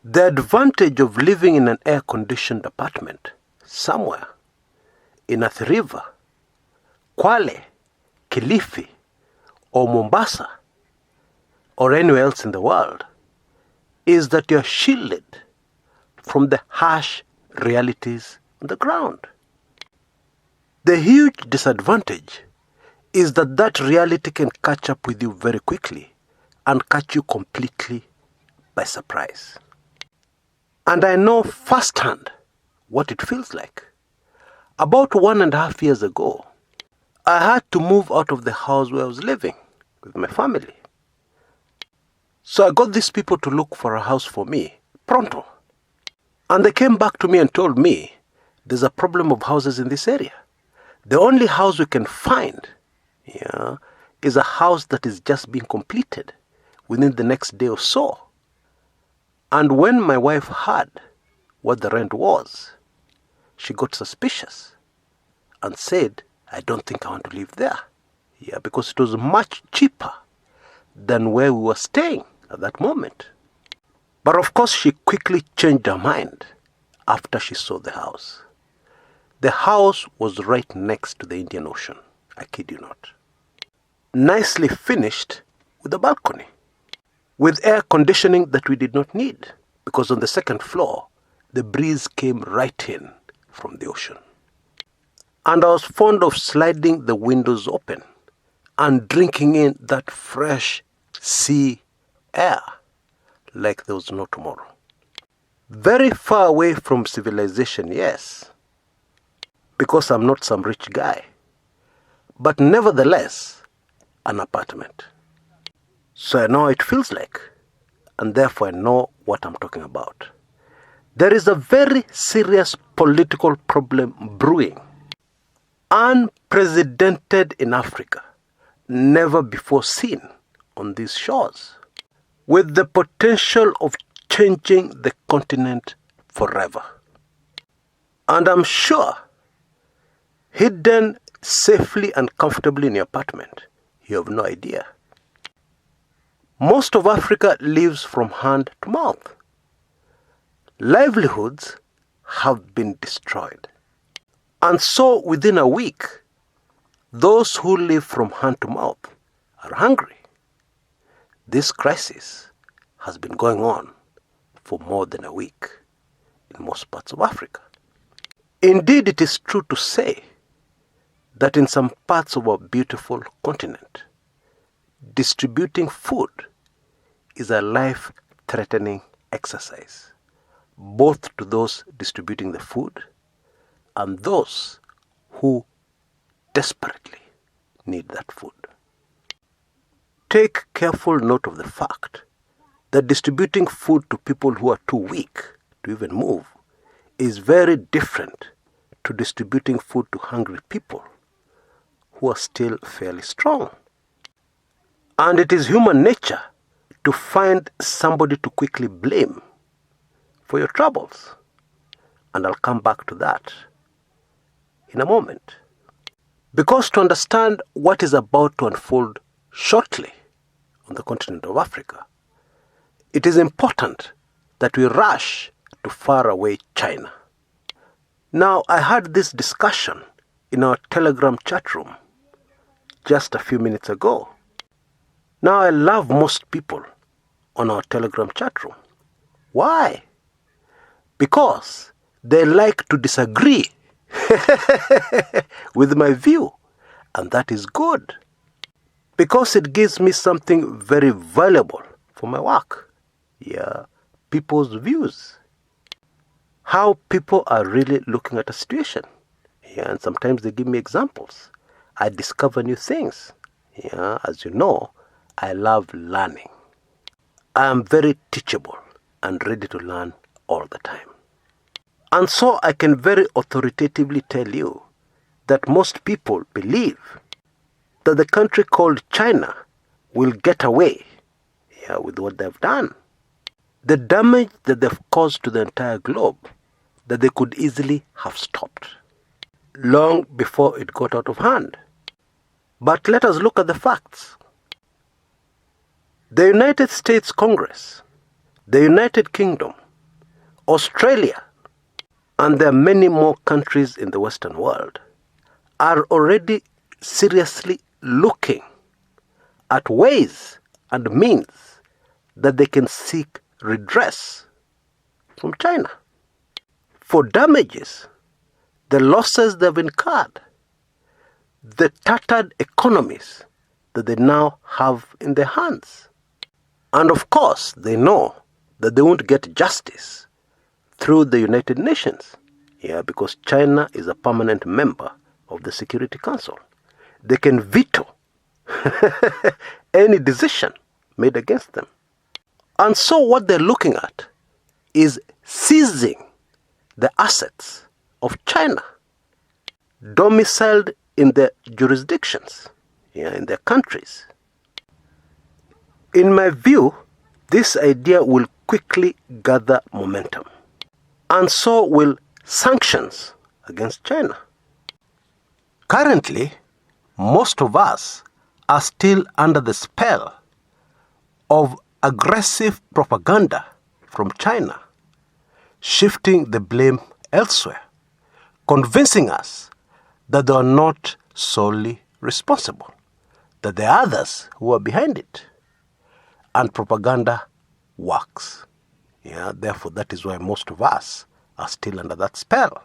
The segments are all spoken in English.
The advantage of living in an air-conditioned apartment somewhere in Athi River, Kwale, Kilifi, or Mombasa, or anywhere else in the world, is that you're shielded from the harsh realities on the ground. The huge disadvantage is that that reality can catch up with you very quickly and catch you completely by surprise. And I know firsthand what it feels like. About 1.5 years ago, I had to move out of the house where I was living with my family. So I got these people to look for a house for me, pronto. And they came back to me and told me, there's a problem of houses in this area. The only house we can find is a house that is just being completed within the next day or so. And when my wife heard what the rent was, she got suspicious and said, I don't think I want to live there. Because it was much cheaper than where we were staying at that moment. But of course, she quickly changed her mind after she saw the house. The house was right next to the Indian Ocean, I kid you not. Nicely finished with a balcony, with air conditioning that we did not need, because on the second floor, the breeze came right in from the ocean. And I was fond of sliding the windows open and drinking in that fresh sea air like there was no tomorrow. Very far away from civilization, yes, because I'm not some rich guy, but nevertheless, an apartment. So I know how it feels like, and therefore I know what I'm talking about. There is a very serious political problem brewing, unprecedented in Africa, never before seen on these shores, with the potential of changing the continent forever. And I'm sure, hidden safely and comfortably in your apartment, you have no idea. Most of Africa lives from hand to mouth. Livelihoods have been destroyed. And so within a week, those who live from hand to mouth are hungry. This crisis has been going on for more than a week in most parts of Africa. Indeed, it is true to say that in some parts of our beautiful continent, distributing food is a life-threatening exercise, both to those distributing the food and those who desperately need that food. Take careful note of the fact that distributing food to people who are too weak to even move is very different to distributing food to hungry people who are still fairly strong. And it is human nature to find somebody to quickly blame for your troubles. And I'll come back to that in a moment. Because to understand what is about to unfold shortly on the continent of Africa, it is important that we rush to faraway China. Now, I had this discussion in our Telegram chat room just a few minutes ago. Now, I love most people on our Telegram chat room. Why? Because they like to disagree with my view, and that is good. Because it gives me something very valuable for my work. People's views. How people are really looking at a situation. And sometimes they give me examples. I discover new things. As you know, I love learning. I am very teachable and ready to learn all the time. And so I can very authoritatively tell you that most people believe that the country called China will get away with what they've done. The damage that they've caused to the entire globe, that they could easily have stopped long before it got out of hand. But let us look at the facts. The United States Congress, the United Kingdom, Australia, and there are many more countries in the Western world, are already seriously looking at ways and means that they can seek redress from China for damages, the losses they've incurred, the tattered economies that they now have in their hands. And of course, they know that they won't get justice through the United Nations, because China is a permanent member of the Security Council. They can veto any decision made against them. And so what they're looking at is seizing the assets of China, domiciled in their jurisdictions, in their countries. In my view, this idea will quickly gather momentum, and so will sanctions against China. Currently, most of us are still under the spell of aggressive propaganda from China, shifting the blame elsewhere, convincing us that they are not solely responsible, that there are others who are behind it. And propaganda works. Therefore, that is why most of us are still under that spell.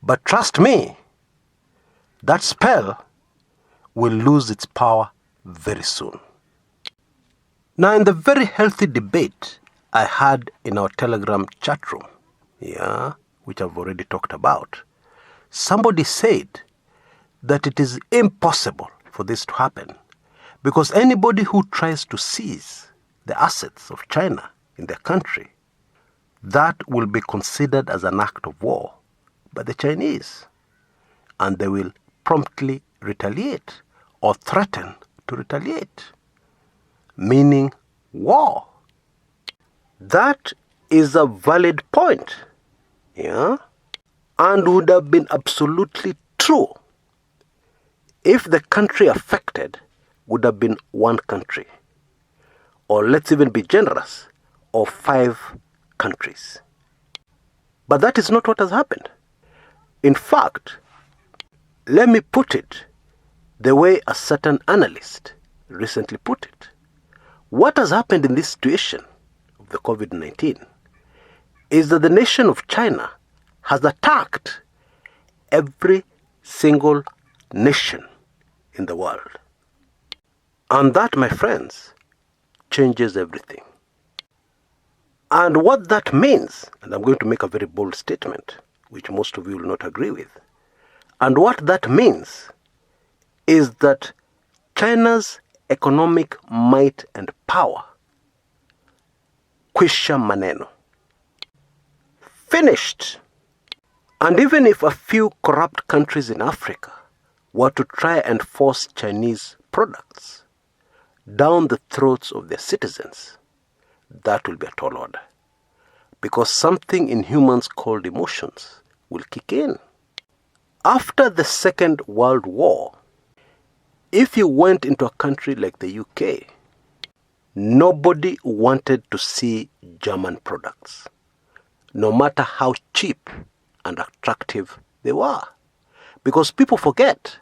But trust me, that spell will lose its power very soon. Now, in the very healthy debate I had in our Telegram chat room, which I've already talked about, somebody said that it is impossible for this to happen because anybody who tries to seize the assets of China in their country, that will be considered as an act of war by the Chinese, and they will promptly retaliate or threaten to retaliate, meaning war. That is a valid point, and would have been absolutely true if the country affected would have been one country, or let's even be generous, of 5 countries. But that is not what has happened. In fact, let me put it the way a certain analyst recently put it. What has happened in this situation of the COVID-19 is that the nation of China has attacked every single nation in the world. And that, my friends, changes everything. And what that means, and I'm going to make a very bold statement, which most of you will not agree with. And what that means is that China's economic might and power, kwisha maneno, finished. And even if a few corrupt countries in Africa were to try and force Chinese products down the throats of their citizens, that will be a tall order. Because something in humans called emotions will kick in. After the Second World War, if you went into a country like the UK, nobody wanted to see German products, no matter how cheap and attractive they were. Because people forget,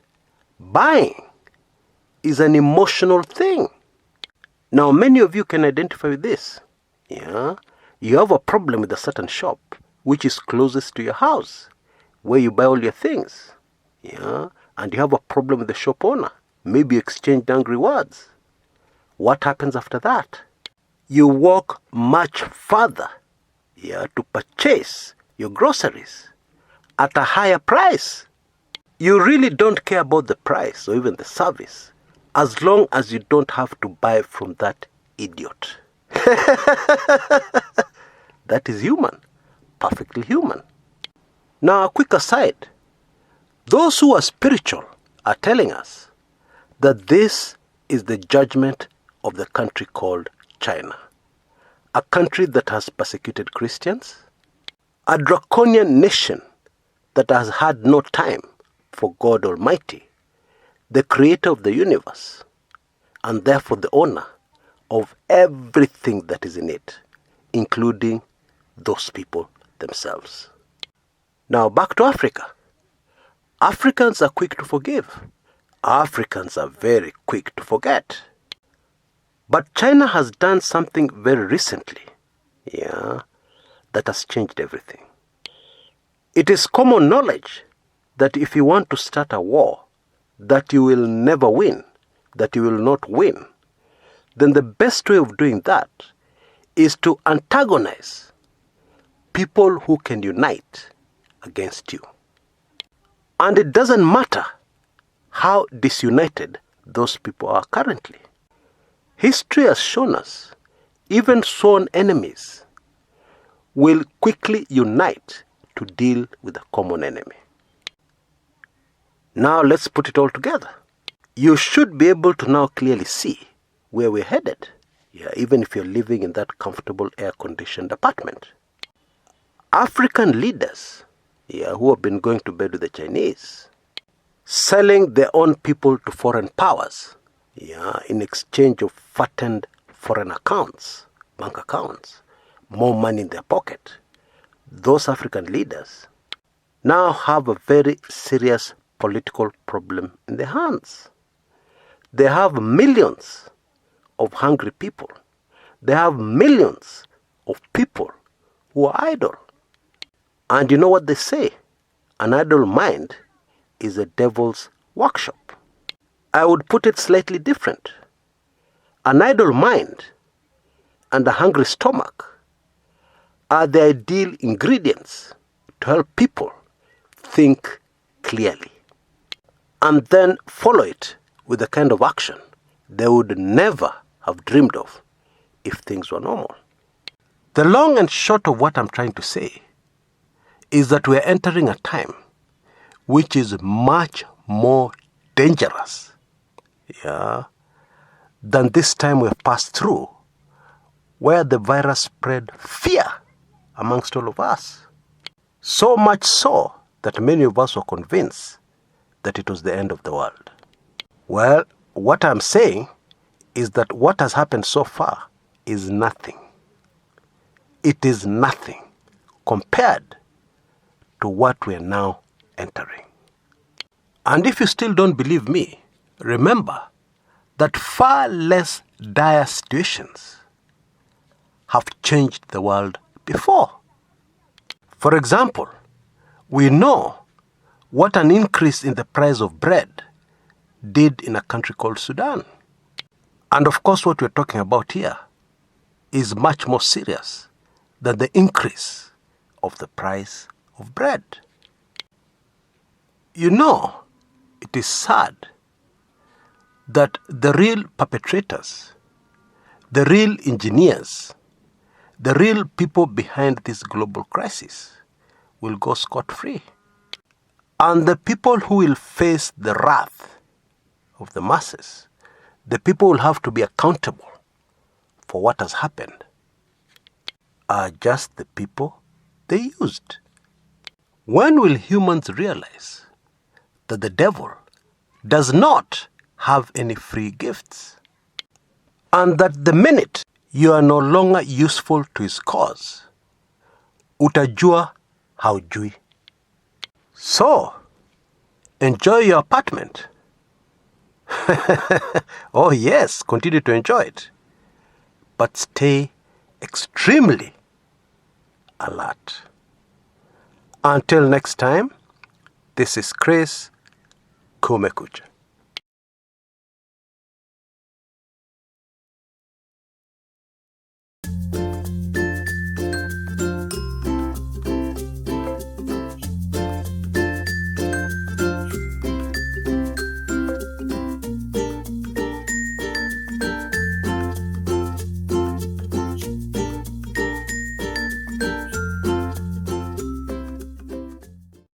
buying is an emotional thing. Now, many of you can identify with this. You have a problem with a certain shop which is closest to your house, where you buy all your things. And you have a problem with the shop owner. Maybe you exchanged angry words. What happens after that? You walk much further to purchase your groceries at a higher price. You really don't care about the price or even the service, as long as you don't have to buy from that idiot. That is human, perfectly human. Now, a quick aside. Those who are spiritual are telling us that this is the judgment of the country called China, a country that has persecuted Christians, a draconian nation that has had no time for God Almighty, the creator of the universe, and therefore the owner of everything that is in it, including those people themselves. Now back to Africa. Africans are quick to forgive. Africans are very quick to forget. But China has done something very recently, that has changed everything. It is common knowledge that if you want to start a war that you will never win, that you will not win, then the best way of doing that is to antagonize people who can unite against you. And it doesn't matter how disunited those people are currently. History has shown us even sworn enemies will quickly unite to deal with a common enemy. Now let's put it all together. You should be able to now clearly see where we're headed, even if you're living in that comfortable air-conditioned apartment. African leaders, who have been going to bed with the Chinese, selling their own people to foreign powers, in exchange of fattened foreign accounts, bank accounts, more money in their pocket. Those African leaders now have a very serious political problem in their hands. They have millions of hungry people. They have millions of people who are idle. And you know what they say? An idle mind is a devil's workshop. I would put it slightly different. An idle mind and a hungry stomach are the ideal ingredients to help people think clearly and then follow it with the kind of action they would never have dreamed of if things were normal. The long and short of what I'm trying to say is that we're entering a time which is much more dangerous than this time we've passed through, where the virus spread fear amongst all of us. So much so that many of us were convinced that it was the end of the world. Well, what I'm saying is that what has happened so far is nothing. It is nothing compared to what we are now entering. And if you still don't believe me, remember that far less dire situations have changed the world before. For example, we know what an increase in the price of bread did in a country called Sudan. And of course, what we're talking about here is much more serious than the increase of the price of bread. You know, it is sad that the real perpetrators, the real engineers, the real people behind this global crisis will go scot-free. And the people who will face the wrath of the masses, the people who will have to be accountable for what has happened, are just the people they used. When will humans realize that the devil does not have any free gifts, and that the minute you are no longer useful to his cause, utajua haujui? So, enjoy your apartment. Oh yes, continue to enjoy it. But stay extremely alert. Until next time, this is Chris Kumekucha.